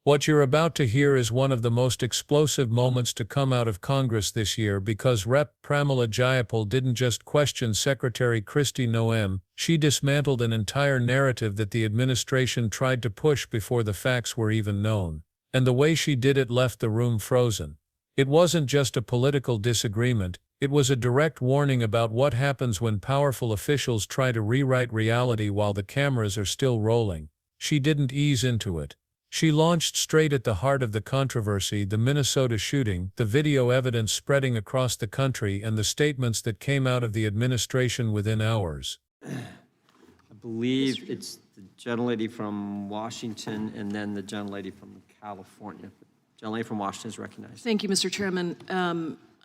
What you're about to hear is one of the most explosive moments to come out of Congress this year because Rep. Pramila Jayapal didn't just question Secretary Kristi Noem, she dismantled an entire narrative that the administration tried to push before the facts were even known. And the way she did it left the room frozen. It wasn't just a political disagreement, it was a direct warning about what happens when powerful officials try to rewrite reality while the cameras are still rolling. She didn't ease into it. She launched straight at the heart of the controversy: the Minnesota shooting, the video evidence spreading across the country, and the statements that came out of the administration within hours. I believe it's the gentlelady from Washington and then the gentlelady from California. The gentlelady from Washington is recognized. Thank you, Mr. Chairman.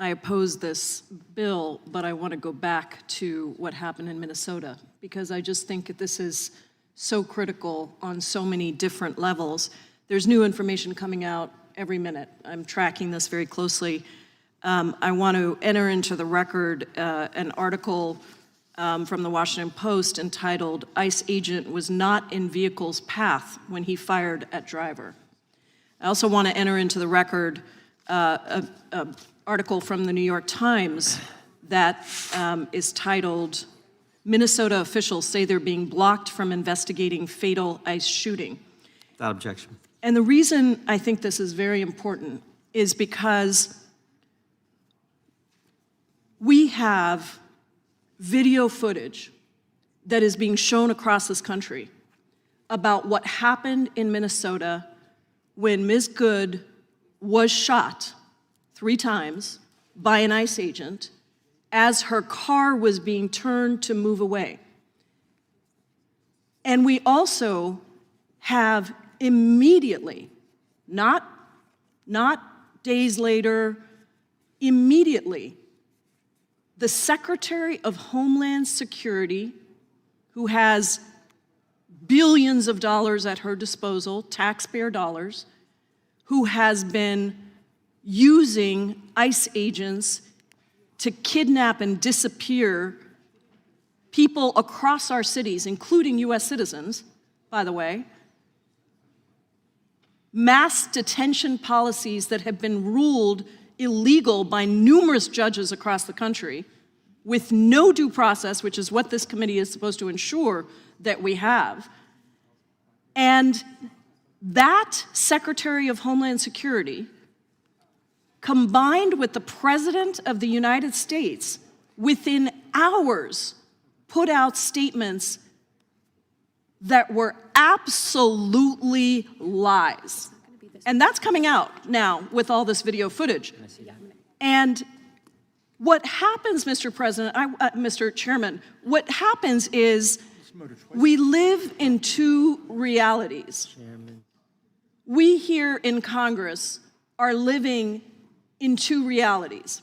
I oppose this bill, but I want to go back to what happened in Minnesota because I just think that this is so critical on so many different levels. There's new information coming out every minute. I'm tracking this very closely. I want to enter into the record an article from the Washington Post entitled, "ICE Agent Was Not in Vehicle's Path When He Fired at Driver." I also want to enter into the record an article from the New York Times that is titled, "Minnesota Officials Say They're Being Blocked from Investigating Fatal ICE Shooting." Without objection. And the reason I think this is very important is because we have video footage that is being shown across this country about what happened in Minnesota when Ms. Good was shot 3 times by an ICE agent as her car was being turned to move away. And we also have immediately, not days later, immediately, the Secretary of Homeland Security, who has billions of dollars at her disposal, taxpayer dollars, who has been using ICE agents to kidnap and disappear people across our cities, including US citizens, by the way, mass detention policies that have been ruled illegal by numerous judges across the country with no due process, which is what this committee is supposed to ensure that we have. And that Secretary of Homeland Security, combined with the President of the United States, within hours, put out statements that were absolutely lies. And that's coming out now with all this video footage. And what happens, Mr. President, Mr. Chairman, what happens is we live in 2 realities. We here in Congress are living in 2 realities,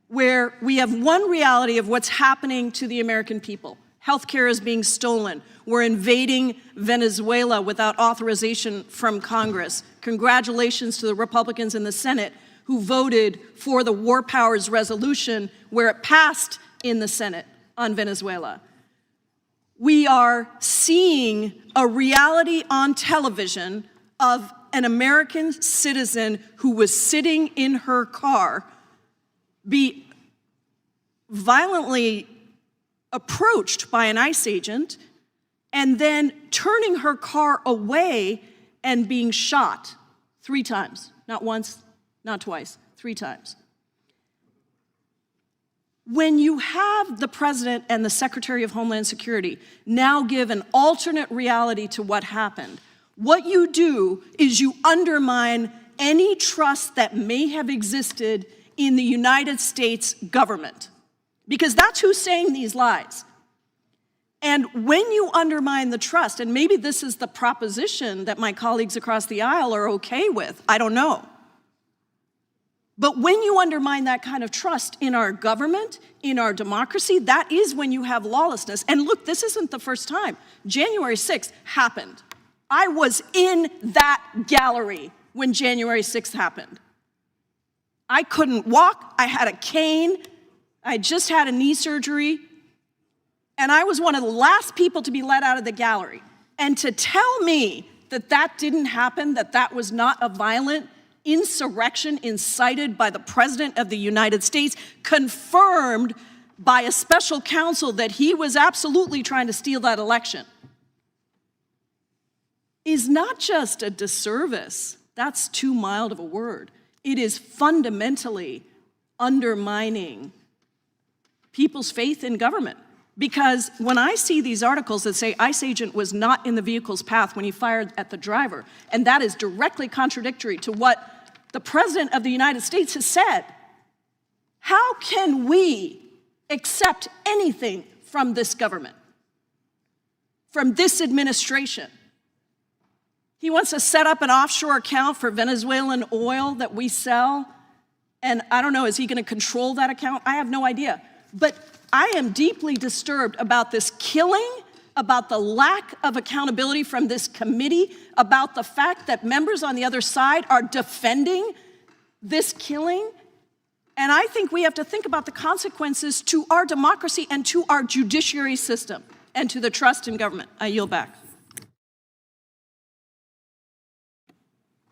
where we have one reality of what's happening to the American people. Healthcare is being stolen. We're invading Venezuela without authorization from Congress. Congratulations to the Republicans in the Senate who voted for the War Powers Resolution where it passed in the Senate on Venezuela. We are seeing a reality on television of an American citizen who was sitting in her car be violently approached by an ICE agent and then turning her car away and being shot 3 times. Not once, not twice, 3 times. When you have the President and the Secretary of Homeland Security now give an alternate reality to what happened, what you do is you undermine any trust that may have existed in the United States government, because that's who's saying these lies. And when you undermine the trust, and maybe this is the proposition that my colleagues across the aisle are okay with, I don't know. But when you undermine that kind of trust in our government, in our democracy, that is when you have lawlessness. And look, this isn't the first time. January 6th happened. I was in that gallery when January 6th happened. I couldn't walk, I had a cane, I just had a knee surgery, and I was one of the last people to be let out of the gallery. And to tell me that that didn't happen, that that was not a violent insurrection incited by the President of the United States, confirmed by a special counsel that he was absolutely trying to steal that election, is not just a disservice. That's too mild of a word. It is fundamentally undermining people's faith in government. Because when I see these articles that say ICE agent was not in the vehicle's path when he fired at the driver, and that is directly contradictory to what the President of the United States has said, how can we accept anything from this government, from this administration? He wants to set up an offshore account for Venezuelan oil that we sell, and I don't know, is he going to control that account? I have no idea. But I am deeply disturbed about this killing, about the lack of accountability from this committee, about the fact that members on the other side are defending this killing. And I think we have to think about the consequences to our democracy and to our judiciary system and to the trust in government. I yield back.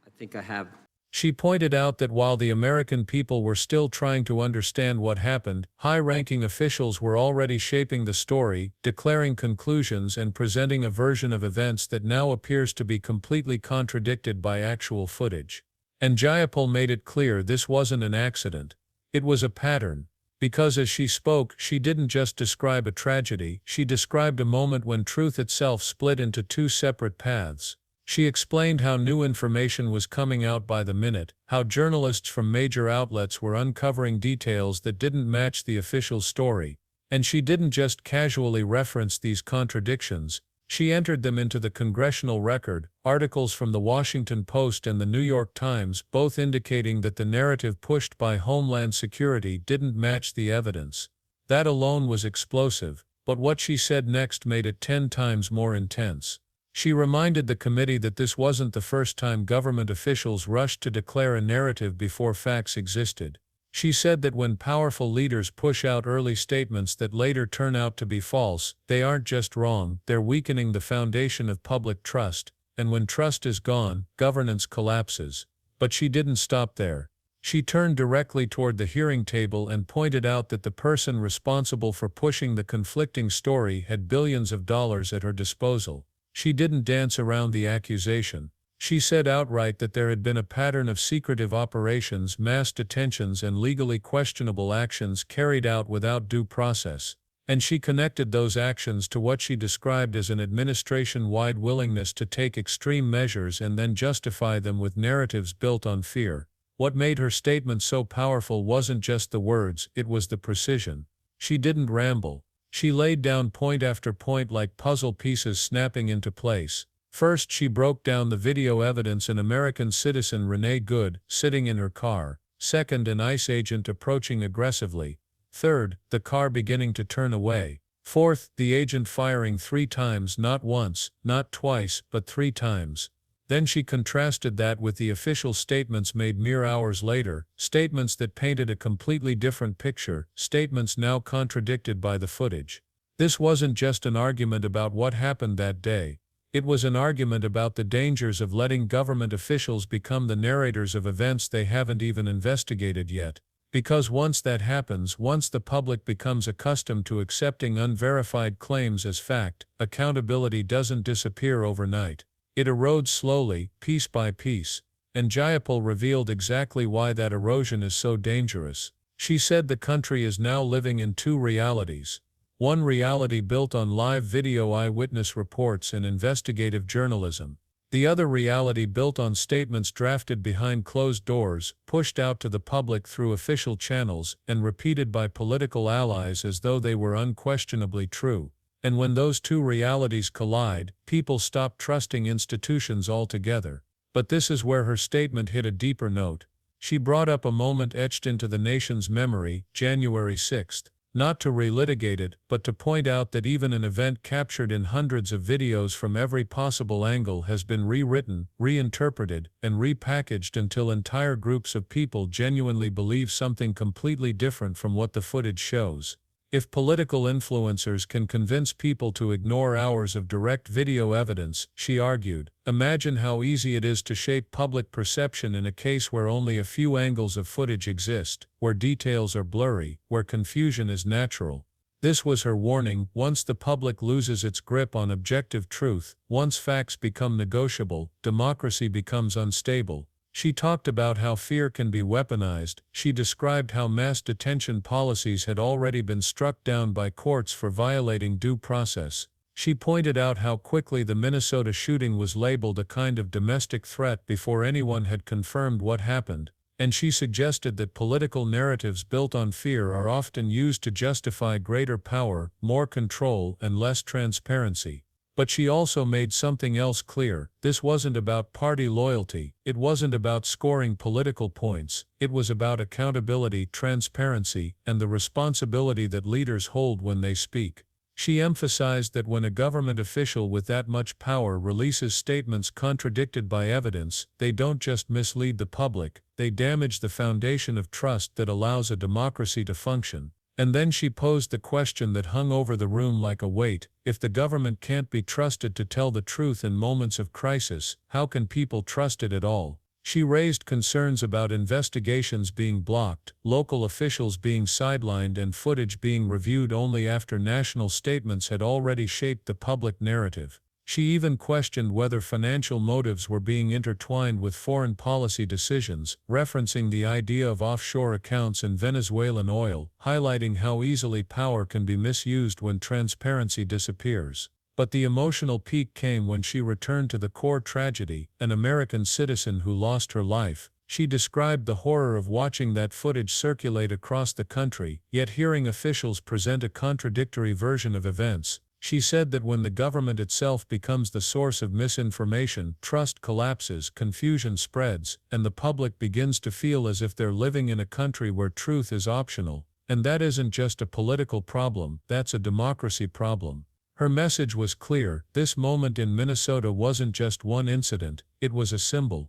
I think I have. She pointed out that while the American people were still trying to understand what happened, high-ranking officials were already shaping the story, declaring conclusions and presenting a version of events that now appears to be completely contradicted by actual footage. And Jayapal made it clear this wasn't an accident. It was a pattern. Because as she spoke, she didn't just describe a tragedy, she described a moment when truth itself split into two separate paths. She explained how new information was coming out by the minute, how journalists from major outlets were uncovering details that didn't match the official story. And she didn't just casually reference these contradictions, she entered them into the congressional record, articles from the Washington Post and the New York Times both indicating that the narrative pushed by Homeland Security didn't match the evidence. That alone was explosive, but what she said next made it 10 times more intense. She reminded the committee that this wasn't the first time government officials rushed to declare a narrative before facts existed. She said that when powerful leaders push out early statements that later turn out to be false, they aren't just wrong, they're weakening the foundation of public trust, and when trust is gone, governance collapses. But she didn't stop there. She turned directly toward the hearing table and pointed out that the person responsible for pushing the conflicting story had billions of dollars at her disposal. She didn't dance around the accusation. She said outright that there had been a pattern of secretive operations, mass detentions and legally questionable actions carried out without due process. And she connected those actions to what she described as an administration-wide willingness to take extreme measures and then justify them with narratives built on fear. What made her statement so powerful wasn't just the words, it was the precision. She didn't ramble. She laid down point after point like puzzle pieces snapping into place. First, she broke down the video evidence: an American citizen, Renee Good, sitting in her car. Second, an ICE agent approaching aggressively. Third, the car beginning to turn away. Fourth, the agent firing 3 times, not once, not twice, but 3 times. Then she contrasted that with the official statements made mere hours later, statements that painted a completely different picture, statements now contradicted by the footage. This wasn't just an argument about what happened that day. It was an argument about the dangers of letting government officials become the narrators of events they haven't even investigated yet. Because once that happens, once the public becomes accustomed to accepting unverified claims as fact, accountability doesn't disappear overnight. It erodes slowly, piece by piece, and Jayapal revealed exactly why that erosion is so dangerous. She said the country is now living in 2 realities. One reality built on live video eyewitness reports and investigative journalism. The other reality built on statements drafted behind closed doors, pushed out to the public through official channels, and repeated by political allies as though they were unquestionably true. And when those 2 realities collide, people stop trusting institutions altogether. But this is where her statement hit a deeper note. She brought up a moment etched into the nation's memory, January 6th. Not to relitigate it, but to point out that even an event captured in hundreds of videos from every possible angle has been rewritten, reinterpreted, and repackaged until entire groups of people genuinely believe something completely different from what the footage shows. If political influencers can convince people to ignore hours of direct video evidence, she argued, imagine how easy it is to shape public perception in a case where only a few angles of footage exist, where details are blurry, where confusion is natural. This was her warning: once the public loses its grip on objective truth, once facts become negotiable, democracy becomes unstable. She talked about how fear can be weaponized. She described how mass detention policies had already been struck down by courts for violating due process. She pointed out how quickly the Minnesota shooting was labeled a kind of domestic threat before anyone had confirmed what happened, and she suggested that political narratives built on fear are often used to justify greater power, more control, and less transparency. But she also made something else clear: this wasn't about party loyalty, it wasn't about scoring political points, it was about accountability, transparency, and the responsibility that leaders hold when they speak. She emphasized that when a government official with that much power releases statements contradicted by evidence, they don't just mislead the public, they damage the foundation of trust that allows a democracy to function. And then she posed the question that hung over the room like a weight: if the government can't be trusted to tell the truth in moments of crisis, how can people trust it at all? She raised concerns about investigations being blocked, local officials being sidelined, and footage being reviewed only after national statements had already shaped the public narrative. She even questioned whether financial motives were being intertwined with foreign policy decisions, referencing the idea of offshore accounts in Venezuelan oil, highlighting how easily power can be misused when transparency disappears. But the emotional peak came when she returned to the core tragedy: an American citizen who lost her life. She described the horror of watching that footage circulate across the country, yet hearing officials present a contradictory version of events. She said that when the government itself becomes the source of misinformation, trust collapses, confusion spreads, and the public begins to feel as if they're living in a country where truth is optional. And that isn't just a political problem, that's a democracy problem. Her message was clear: this moment in Minnesota wasn't just one incident, it was a symbol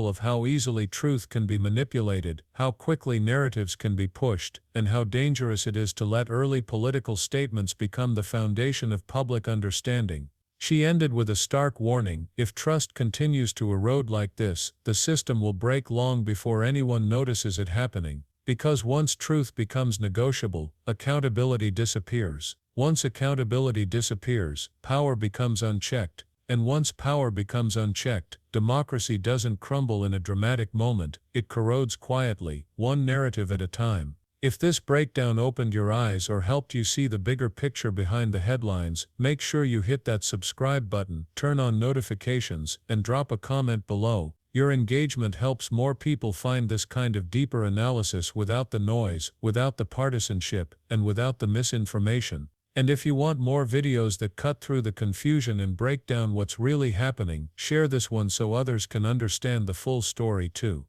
of how easily truth can be manipulated, how quickly narratives can be pushed, and how dangerous it is to let early political statements become the foundation of public understanding. She ended with a stark warning: if trust continues to erode like this, the system will break long before anyone notices it happening. Because once truth becomes negotiable, accountability disappears. Once accountability disappears, power becomes unchecked. And once power becomes unchecked, democracy doesn't crumble in a dramatic moment, it corrodes quietly, one narrative at a time. If this breakdown opened your eyes or helped you see the bigger picture behind the headlines, make sure you hit that subscribe button, turn on notifications, and drop a comment below. Your engagement helps more people find this kind of deeper analysis without the noise, without the partisanship, and without the misinformation. And if you want more videos that cut through the confusion and break down what's really happening, share this one so others can understand the full story too.